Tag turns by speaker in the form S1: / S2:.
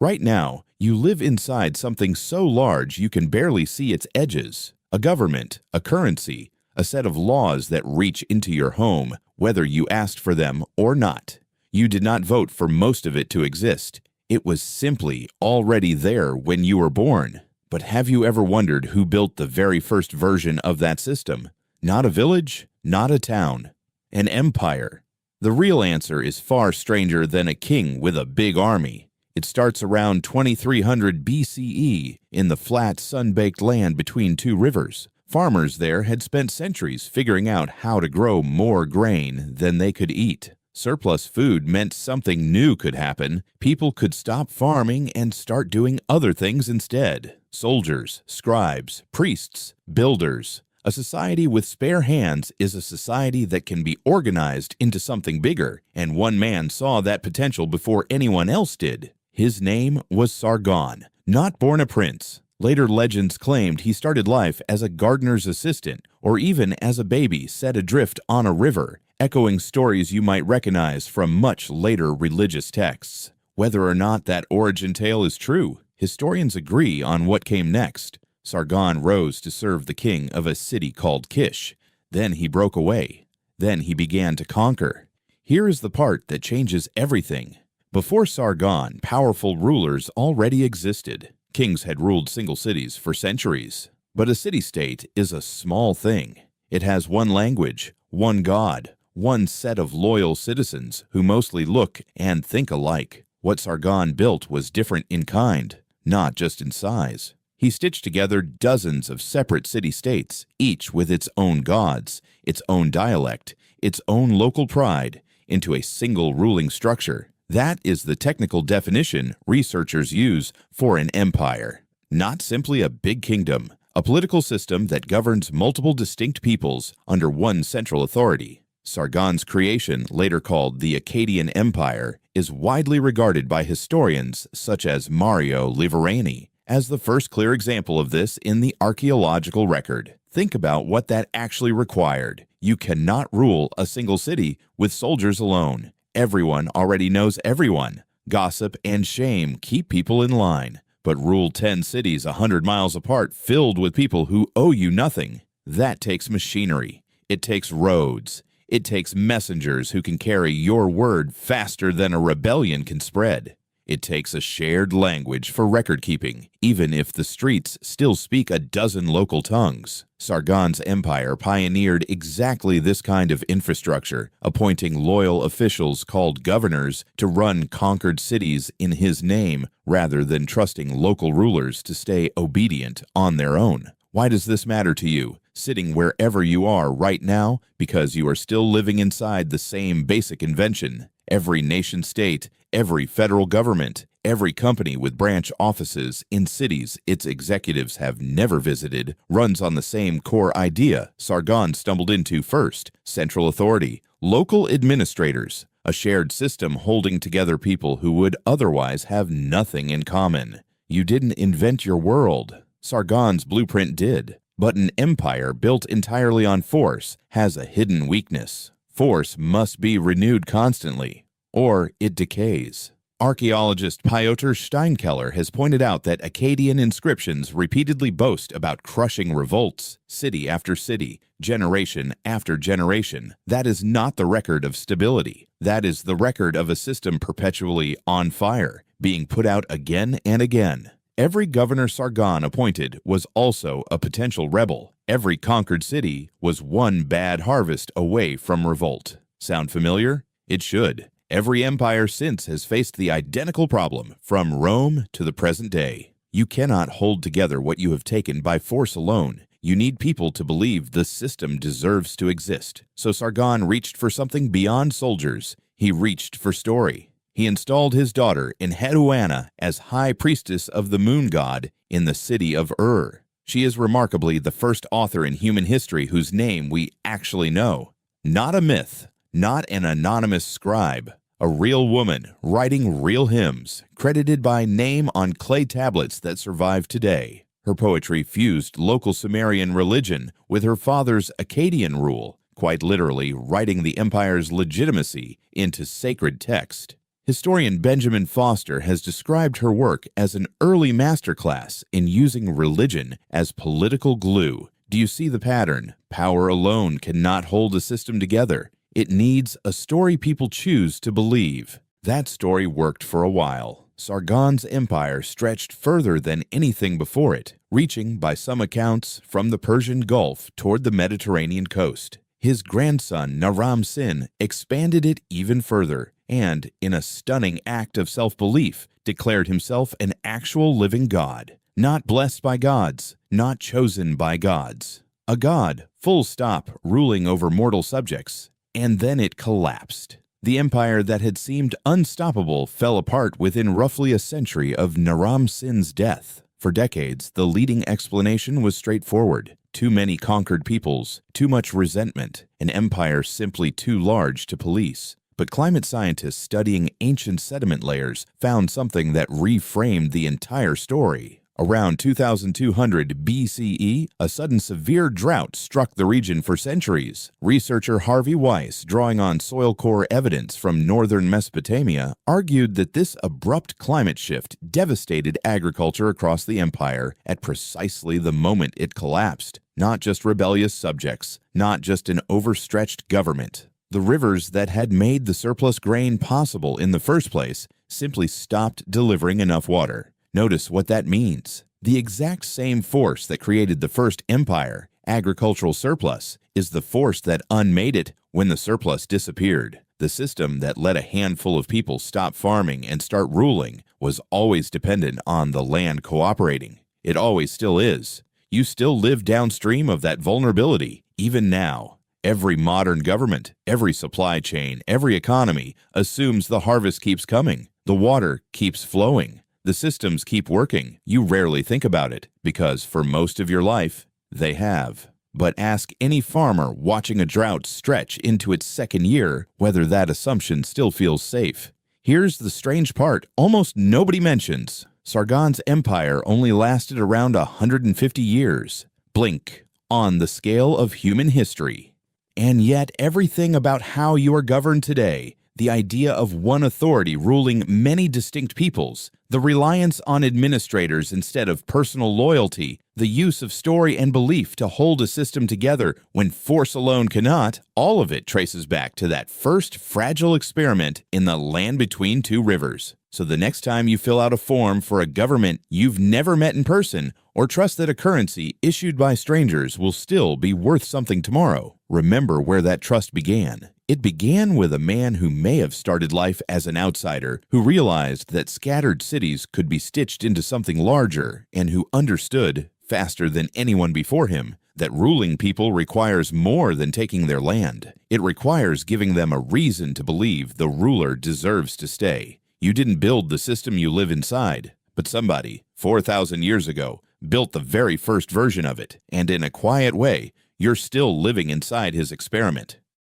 S1: Right now, you live inside something so large you can barely see its edges. A government, a currency, a set of laws that reach into your home, whether you asked for them or not. You did not vote for most of it to exist. It was simply already there when you were born. But have you ever wondered who built the very first version of that system? Not a village, not a town, an empire. The real answer is far stranger than a king with a big army. It starts around 2300 BCE in the flat, sun-baked land between two rivers. Farmers there had spent centuries figuring out how to grow more grain than they could eat. Surplus food meant something new could happen. People could stop farming and start doing other things instead. Soldiers, scribes, priests, builders. A society with spare hands is a society that can be organized into something bigger, and one man saw that potential before anyone else did. His name was Sargon, not born a prince. Later legends claimed he started life as a gardener's assistant, or even as a baby set adrift on a river, echoing stories you might recognize from much later religious texts. Whether or not that origin tale is true, historians agree on what came next. Sargon rose to serve the king of a city called Kish. Then he broke away. Then he began to conquer. Here is the part that changes everything. Before Sargon, powerful rulers already existed. Kings had ruled single cities for centuries. But a city-state is a small thing. It has one language, one god, one set of loyal citizens who mostly look and think alike. What Sargon built was different in kind, not just in size. He stitched together dozens of separate city-states, each with its own gods, its own dialect, its own local pride, into a single ruling structure. That is the technical definition researchers use for an empire. Not simply a big kingdom, a political system that governs multiple distinct peoples under one central authority. Sargon's creation, later called the Akkadian Empire, is widely regarded by historians such as Mario Liverani as the first clear example of this in the archaeological record. Think about what that actually required. You cannot rule a single city with soldiers alone. Everyone already knows everyone. Gossip and shame keep people in line. But rule 10 cities 100 miles apart filled with people who owe you nothing. That takes machinery. It takes roads. It takes messengers who can carry your word faster than a rebellion can spread. It takes a shared language for record-keeping, even if the streets still speak a dozen local tongues. Sargon's empire pioneered exactly this kind of infrastructure, appointing loyal officials called governors to run conquered cities in his name rather than trusting local rulers to stay obedient on their own. Why does this matter to you, sitting wherever you are right now? Because you are still living inside the same basic invention. Every nation-state, every federal government, every company with branch offices in cities its executives have never visited runs on the same core idea Sargon stumbled into first: central authority, local administrators, a shared system holding together people who would otherwise have nothing in common. You didn't invent your world. Sargon's blueprint did. But an empire built entirely on force has a hidden weakness. Force must be renewed constantly, or it decays. Archaeologist Piotr Steinkeller has pointed out that Akkadian inscriptions repeatedly boast about crushing revolts, city after city, generation after generation. That is not the record of stability. That is the record of a system perpetually on fire, being put out again and again. Every governor Sargon appointed was also a potential rebel. Every conquered city was one bad harvest away from revolt. Sound familiar? It should. Every empire since has faced the identical problem, from Rome to the present day. You cannot hold together what you have taken by force alone. You need people to believe the system deserves to exist. So Sargon reached for something beyond soldiers. He reached for story. He installed his daughter, Enheduanna, as high priestess of the moon god in the city of Ur. She is remarkably the first author in human history whose name we actually know. Not a myth, not an anonymous scribe. A real woman writing real hymns, credited by name on clay tablets that survive today. Her poetry fused local Sumerian religion with her father's Akkadian rule, quite literally writing the empire's legitimacy into sacred text. Historian Benjamin Foster has described her work as an early masterclass in using religion as political glue. Do you see the pattern? Power alone cannot hold a system together. It needs a story people choose to believe. That story worked for a while. Sargon's empire stretched further than anything before it, reaching, by some accounts, from the Persian Gulf toward the Mediterranean coast. His grandson, Naram-Sin, expanded it even further and, in a stunning act of self-belief, declared himself an actual living god. Not blessed by gods, not chosen by gods. A god, full stop, ruling over mortal subjects. And then it collapsed. The empire that had seemed unstoppable fell apart within roughly a century of Naram-Sin's death. For decades, the leading explanation was straightforward. Too many conquered peoples, too much resentment, an empire simply too large to police. But climate scientists studying ancient sediment layers found something that reframed the entire story. Around 2200 BCE, a sudden severe drought struck the region for centuries. Researcher Harvey Weiss, drawing on soil core evidence from northern Mesopotamia, argued that this abrupt climate shift devastated agriculture across the empire at precisely the moment it collapsed. Not just rebellious subjects, not just an overstretched government. The rivers that had made the surplus grain possible in the first place simply stopped delivering enough water. Notice what that means. The exact same force that created the first empire, agricultural surplus, is the force that unmade it when the surplus disappeared. The system that let a handful of people stop farming and start ruling was always dependent on the land cooperating. It always still is. You still live downstream of that vulnerability, even now. Every modern government, every supply chain, every economy assumes the harvest keeps coming, the water keeps flowing. The systems keep working. You rarely think about it, because for most of your life, they have. But ask any farmer watching a drought stretch into its second year whether that assumption still feels safe. Here's the strange part almost nobody mentions. Sargon's empire only lasted around 150 years. Blink, on the scale of human history. And yet everything about how you are governed today, the idea of one authority ruling many distinct peoples, the reliance on administrators instead of personal loyalty, the use of story and belief to hold a system together when force alone cannot, all of it traces back to that first fragile experiment in the land between two rivers. So the next time you fill out a form for a government you've never met in person, or trust that a currency issued by strangers will still be worth something tomorrow, remember where that trust began. It began with a man who may have started life as an outsider, who realized that scattered cities could be stitched into something larger, and who understood, faster than anyone before him, that ruling people requires more than taking their land. It requires giving them a reason to believe the ruler deserves to stay. You didn't build the system you live inside, but somebody, 4,000 years ago, built the very first version of it, and in a quiet way, you're still living inside his experiment.